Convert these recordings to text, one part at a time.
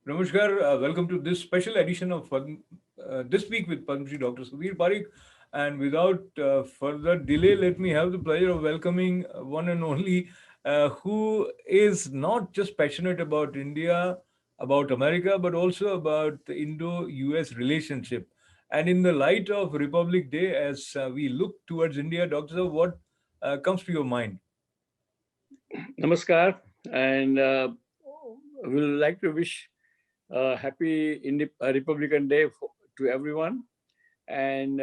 Namaskar. Welcome to this special edition of This Week with Padma Shri Dr. Sudhir Parikh. And without further delay, let me have the pleasure of welcoming one and only who is not just passionate about India, about America, but also about the Indo-US relationship. And in the light of Republic Day, as we look towards India, Dr. Sir, what comes to your mind? Namaskar, and we would like to wish happy Republican Day to everyone. And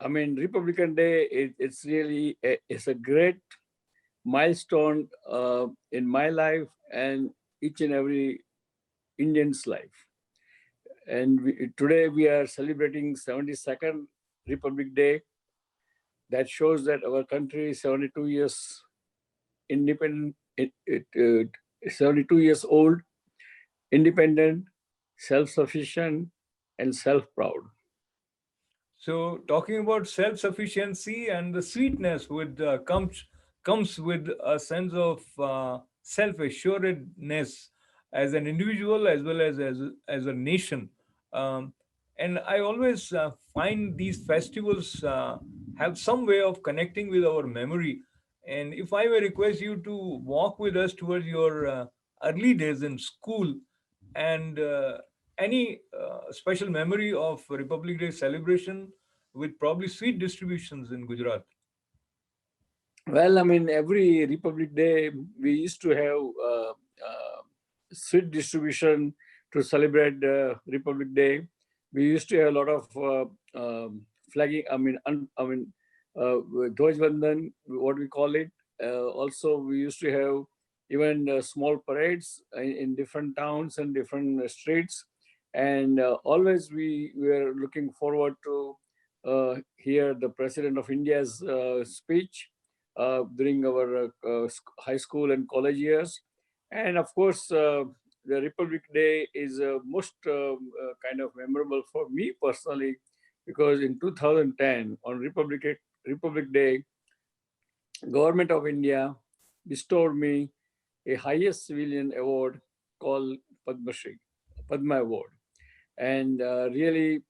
Republican Day, it's really it's a great milestone in my life and each and every Indian's life. And today we are celebrating 72nd Republic Day. That shows that our country is 72 years independent, 72 years old, independent, self-sufficient, and self-proud. So, talking about self-sufficiency and the sweetness with comes with a sense of self-assuredness as an individual as well as a nation. Um, and I always find these festivals have some way of connecting with our memory. And if I may request you to walk with us towards your early days in school and any special memory of Republic Day celebration with probably sweet distributions in Gujarat. Well, every Republic Day we used to have sweet distribution to celebrate Republic Day. We used to have a lot of flagging. Dhwaj Vandan, what we call it. Also, we used to have even small parades in different towns and different streets. And always we were looking forward to hear the President of India's speech during our high school and college years. And of course, the Republic Day is most kind of memorable for me personally, because in 2010, on Republic Day, Government of India bestowed me a highest civilian award called Padma Shri, Padma Award. And really,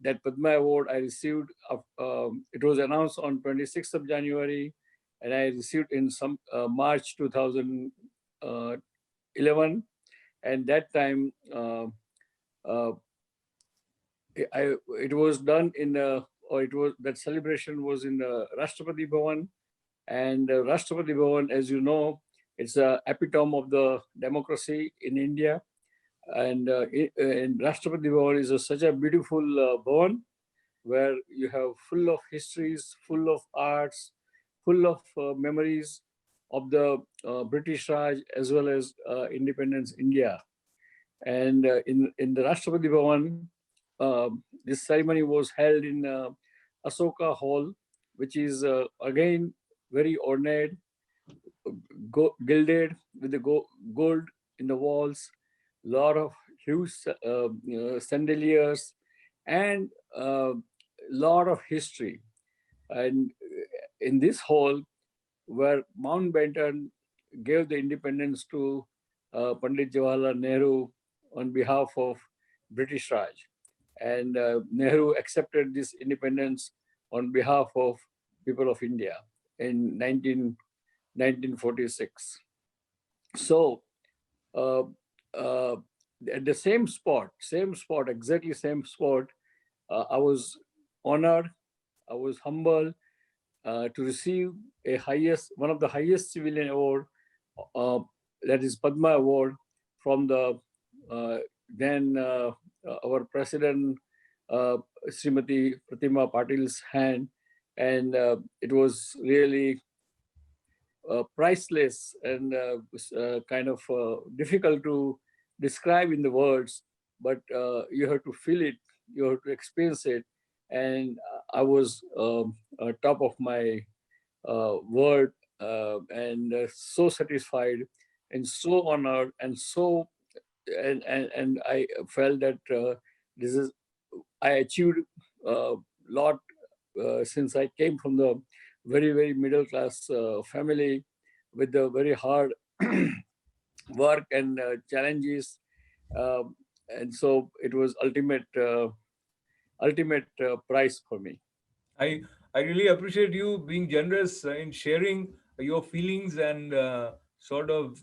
that Padma Award I received, it was announced on 26th of January, and I received in some March 2011. And that time, it was done in, or it was that celebration was in Rashtrapati Bhavan. And Rashtrapati Bhavan, as you know, it's a epitome of the democracy in India. And Rashtrapati Bhavan is such a beautiful bhavan where you have full of histories, full of arts, full of memories of the British Raj as well as independence India. And in the Rashtrapati Bhavan, this ceremony was held in Asoka Hall, which is again very ornate, gilded with the gold in the walls, lot of huge chandeliers, and lot of history. And in this hall, where Mountbatten gave the independence to Pandit Jawaharlal Nehru on behalf of British Raj, and Nehru accepted this independence on behalf of people of India in 1946. So uh, uh, at the same spot, exactly same spot, I was honored, I was humbled to receive one of the highest civilian award, uh, that is Padma Award, from the then our president, Srimati Pratima Patil's hand. And it was really priceless and kind of difficult to describe in the words, but you have to feel it, you have to experience it. And I was top of my world, and so satisfied and so honored and so, and I felt that this is I achieved a lot since I came from the very, very middle class family with the very hard work and challenges, uh, and so it was ultimate prize for me. I I really appreciate you being generous in sharing your feelings and sort of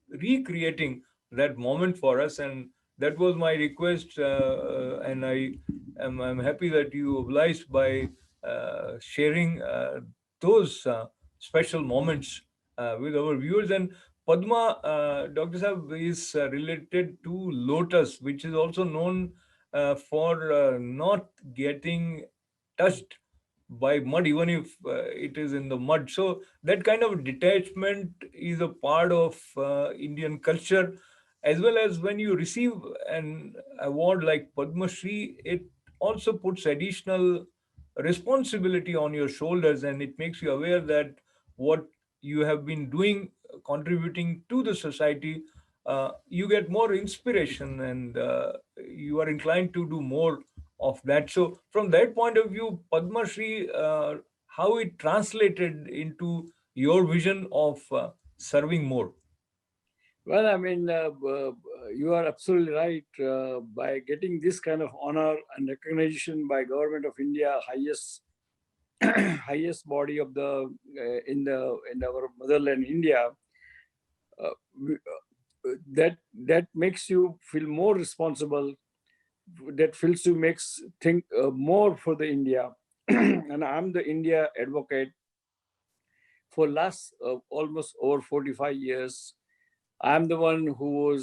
recreating that moment for us. And that was my request. And I'm happy that you obliged by sharing those special moments with our viewers. And Padma, Dr. Saab, is related to lotus, which is also known for not getting touched by mud, even if it is in the mud. So that kind of detachment is a part of Indian culture, as well as when you receive an award like Padma Shri, it also puts additional responsibility on your shoulders, and it makes you aware that what you have been doing, contributing to the society, you get more inspiration, and you are inclined to do more of that. So, from that point of view, Padma Shri, how it translated into your vision of serving more. Well, I mean, you are absolutely right. By getting this kind of honor and recognition by government of India, highest highest body of the in our motherland India, uh, that makes you feel more responsible. That feels you makes think more for the India. And I'm the India advocate for last almost over 45 years. I'm the one who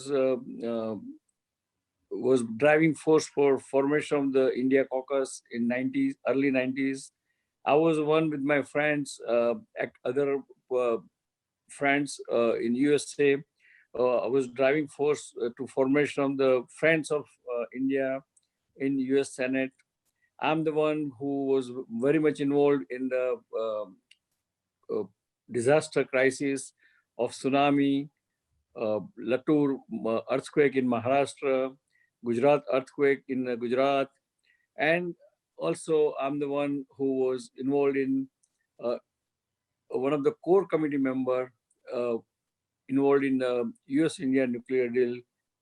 was driving force for formation of the India caucus in 90s, early 90s. I was one with my friends, other uh, friends in USA. I was driving force to formation of the Friends of India in US Senate. I'm the one who was very much involved in the uh, disaster crisis of tsunami, Latur earthquake in Maharashtra, Gujarat earthquake in Gujarat, and also I'm the one who was involved in uh, one of the core committee member uh, involved in the U.S.-India nuclear deal,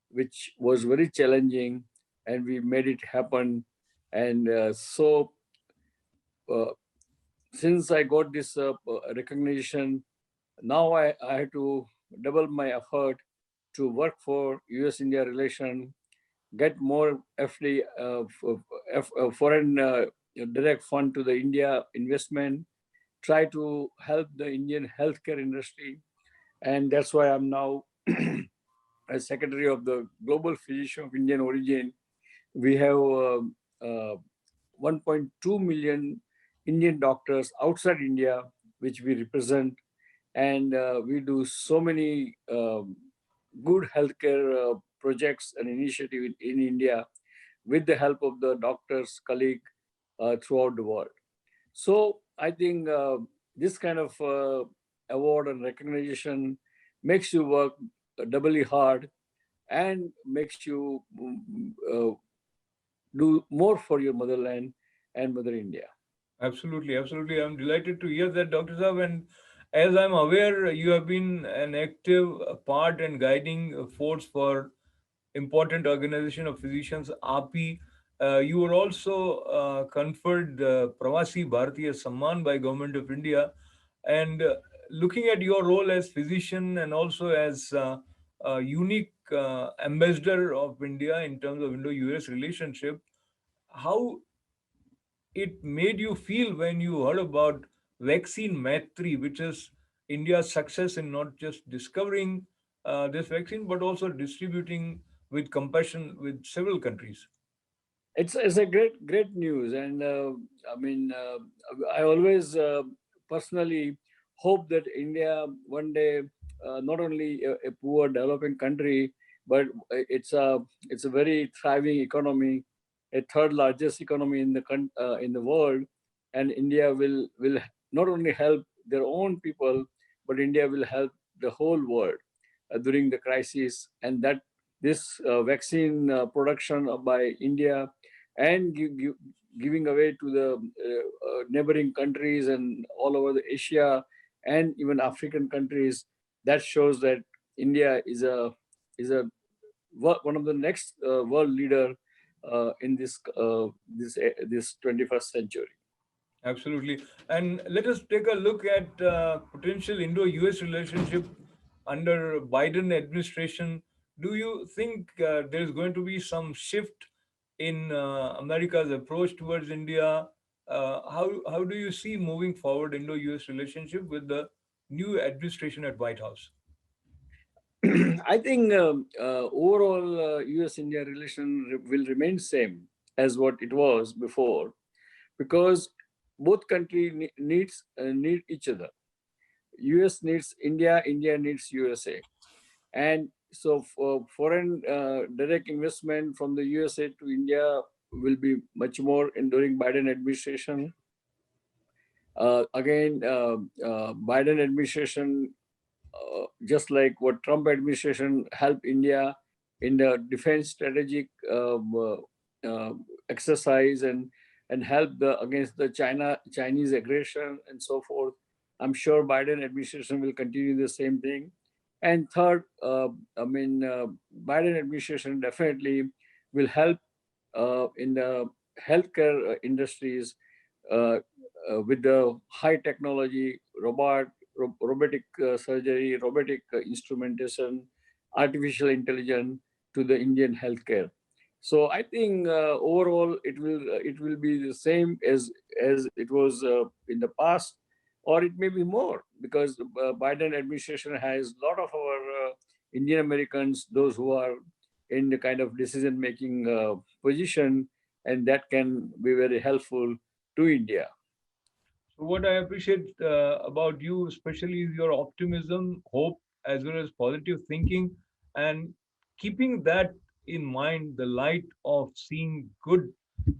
which was very challenging, and we made it happen. And uh, since I got this recognition, now I have to double my effort to work for U.S.-India relation, get more FD, foreign direct fund to the India investment, try to help the Indian healthcare industry, and that's why I'm now as secretary of the Global Physician of Indian origin. We have 1.2 million Indian doctors outside India, which we represent, and we do so many good healthcare projects and initiatives in India with the help of the doctors, colleague throughout the world. So I think this kind of award and recognition makes you work doubly hard and makes you do more for your motherland and Mother India. Absolutely, absolutely. I'm delighted to hear that, Dr. Saab. And as I'm aware, you have been an active part and guiding force for important organization of physicians, API. You were also conferred the Pravasi Bharatiya Samman by Government of India. And looking at your role as physician and also as a unique ambassador of India in terms of Indo-US relationship, how it made you feel when you heard about vaccine Maitri, which is India's success in not just discovering this vaccine, but also distributing with compassion with several countries. It's a great news, and I mean I always personally hope that India one day not only a poor developing country, but it's a very thriving economy, a third largest economy in in the world, and India will not only help their own people, but India will help the whole world during the crisis, and that this vaccine production by India and giving away to the neighboring countries and all over the Asia and even African countries, that shows that India is one of the next world leader in this 21st century. Absolutely. And let us take a look at potential Indo-US relationship under Biden administration. Do you think there's going to be some shift in America's approach towards India? How do you see moving forward Indo-US relationship with the new administration at White House? I think overall U.S.-India relation will remain same as what it was before, because both country need each other. U.S. needs India, India needs USA, and so for foreign direct investment from the USA to India will be much more in during Biden administration. Biden administration, just like what Trump administration helped India in the defense strategic exercise, and help against the Chinese aggression and so forth. I'm sure Biden administration will continue the same thing. And third, Biden administration definitely will help in the healthcare industries, uh, with the high technology, robotic surgery, robotic instrumentation, artificial intelligence to the Indian healthcare. So I think overall it will be the same as it was in the past, or it may be more, because Biden administration has a lot of our Indian Americans, those who are in the kind of decision making position, and that can be very helpful to India. So what I appreciate about you, especially, is your optimism, hope, as well as positive thinking, and keeping that in mind, the light of seeing good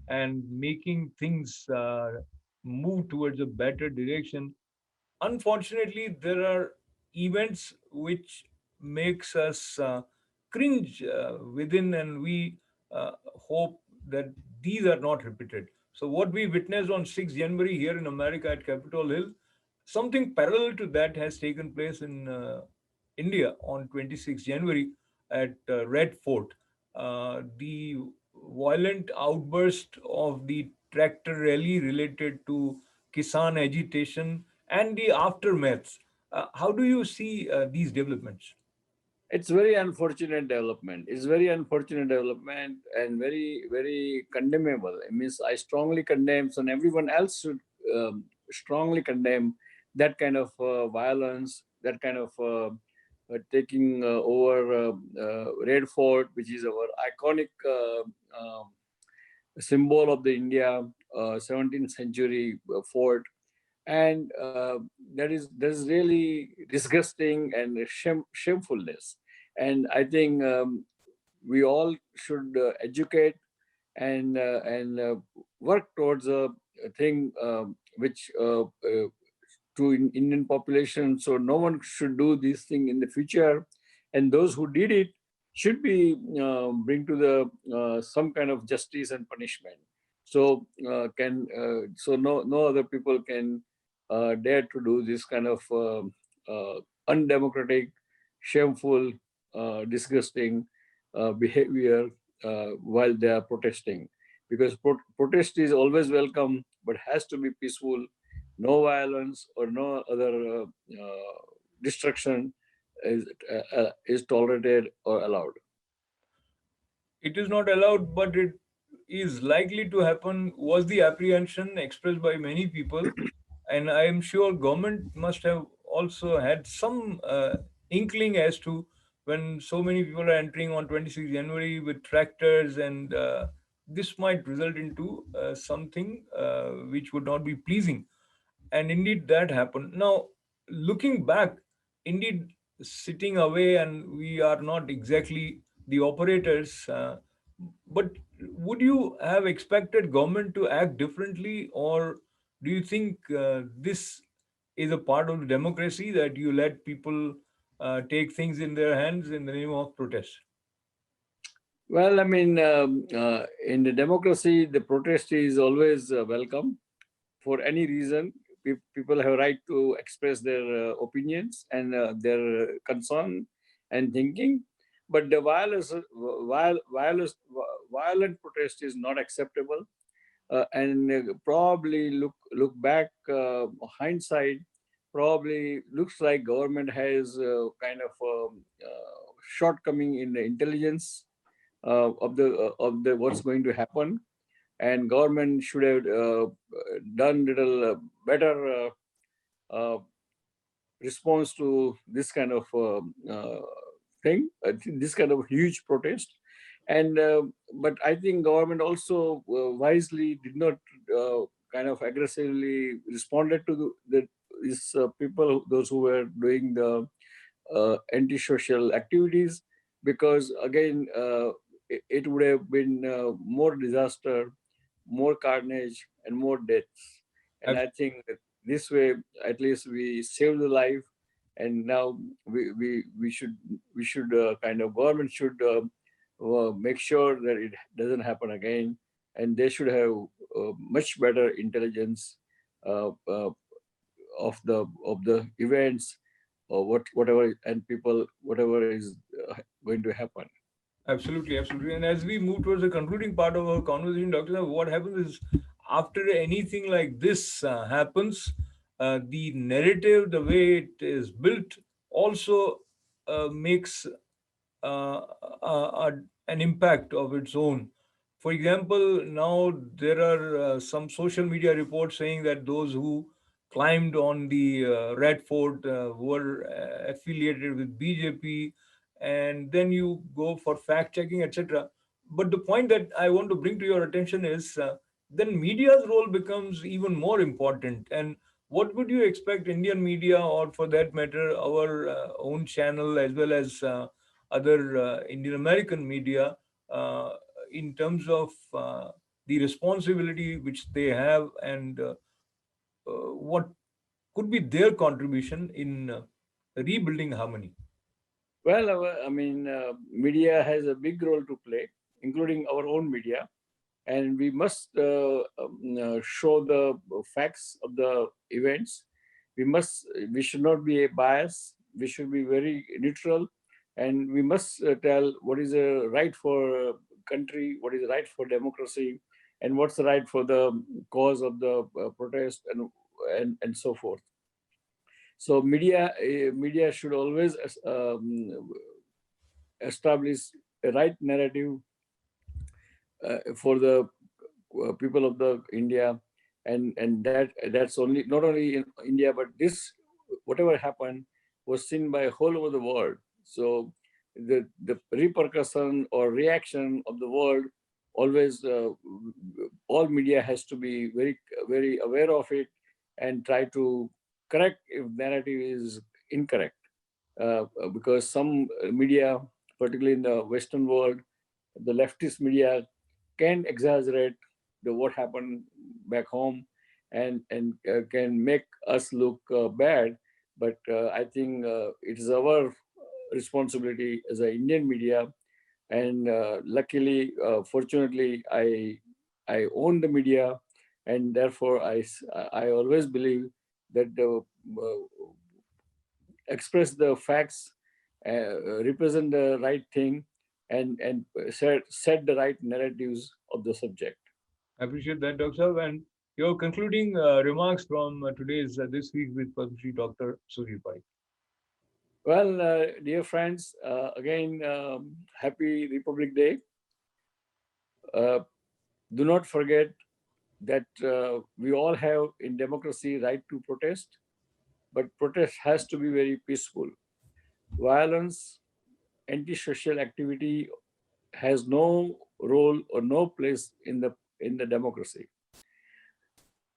and making things move towards a better direction. Unfortunately, there are events which makes us cringe within, and we hope that these are not repeated. So what we witnessed on 6th January here in America at Capitol Hill, something parallel to that has taken place in India on 26th January at Red Fort. The violent outburst of the tractor rally related to Kisan agitation and the aftermaths. How do you see these developments? It's very unfortunate development. It's very unfortunate development and very, very condemnable. It means I strongly condemn, and everyone else should strongly condemn that kind of violence, that kind of taking over Red Fort, which is our iconic symbol of the India 17th century fort. And that is really disgusting and shamefulness. And I think we all should educate and work towards a thing which to Indian population, so no one should do this thing in the future, and those who did it should be bring to the some kind of justice and punishment. So no other people can dare to do this kind of undemocratic, shameful, disgusting behavior while they are protesting. Because protest is always welcome, but has to be peaceful. No violence or no other destruction is tolerated or allowed. It is not allowed, but it is likely to happen, was the apprehension expressed by many people. And I am sure government must have also had some inkling as to when so many people are entering on 26th January with tractors, and this might result into something which would not be pleasing. And indeed that happened. Now, looking back, indeed, sitting away, and we are not exactly the operators, but would you have expected government to act differently, or do you think this is a part of the democracy that you let people take things in their hands in the name of protest? Well, I mean, in the democracy, the protest is always welcome for any reason. People have right to express their opinions and their concern, and thinking. But the violent protest is not acceptable. And probably look back, hindsight probably looks like government has kind of shortcoming in the intelligence of the what's going to happen, and government should have done little better uh, response to this kind of thing, this kind of huge protest. And but I think government also wisely did not kind of aggressively responded to these people, those who were doing the antisocial activities, because again it would have been more disaster, more carnage, and more deaths. And I think that this way, at least we save the life. And now we should kind of government should make sure that it doesn't happen again, and they should have much better intelligence uh, uh, of the events, or whatever, and people, whatever is going to happen. Absolutely, absolutely. And as we move towards the concluding part of our conversation, Dr. Saab, what happens is after anything like this happens, the narrative, the way it is built, also makes an impact of its own. For example, now there are some social media reports saying that those who climbed on the Red Fort were affiliated with BJP, and then you go for fact checking, etc. But the point that I want to bring to your attention is then media's role becomes even more important. And what would you expect Indian media, or for that matter, our own channel, as well as other Indian American media, uh, in terms of the responsibility which they have, and what could be their contribution in rebuilding harmony? Well, I mean, media has a big role to play, including our own media, and we must show the facts of the events. We should not be a bias. We should be very neutral, and we must tell what is right for country, what is right for democracy, and what's right for the cause of the protest, and so forth. So media should always establish a right narrative for the people of the India, and that's only not only in India, but this whatever happened was seen by whole over the world. So the repercussion or reaction of the world always, all media has to be very aware of it, and try to correct if narrative is incorrect, because some media, particularly in the Western world, the leftist media can exaggerate the what happened back home, and can make us look bad. But I think it is our responsibility as an Indian media, and luckily, fortunately, I own the media, and therefore I always believe that the express the facts, represent the right thing, and set the right narratives of the subject. I appreciate that, Dr. Saab. And your concluding remarks from today's This Week with Padma Shri Dr. Sudhir Parikh. Well, dear friends, again, happy Republic Day. Uh, do not forget that we all have in democracy right to protest, but protest has to be very peaceful. Violence, antisocial activity has no role or no place in the democracy.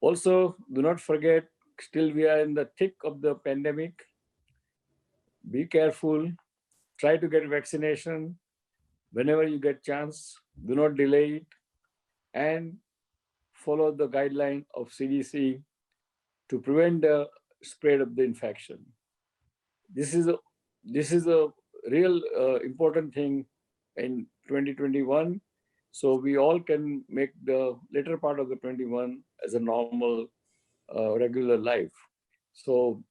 Also, do not forget, still we are in the thick of the pandemic. Be careful. Try to get vaccination whenever you get chance. Do not delay it, and follow the guideline of CDC to prevent the spread of the infection. This is a this is a real important thing in 2021. So we all can make the later part of the 21 as a normal, regular life. So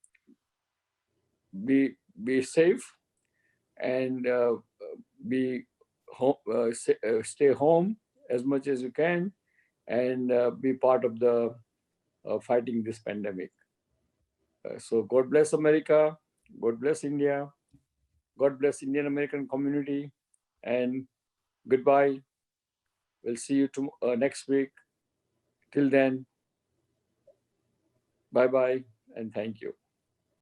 be safe, and be home, stay home as much as you can, and be part of the fighting this pandemic. So God bless America, God bless India, God bless Indian American community, and goodbye. We'll see you next week. Till then, bye bye and thank you.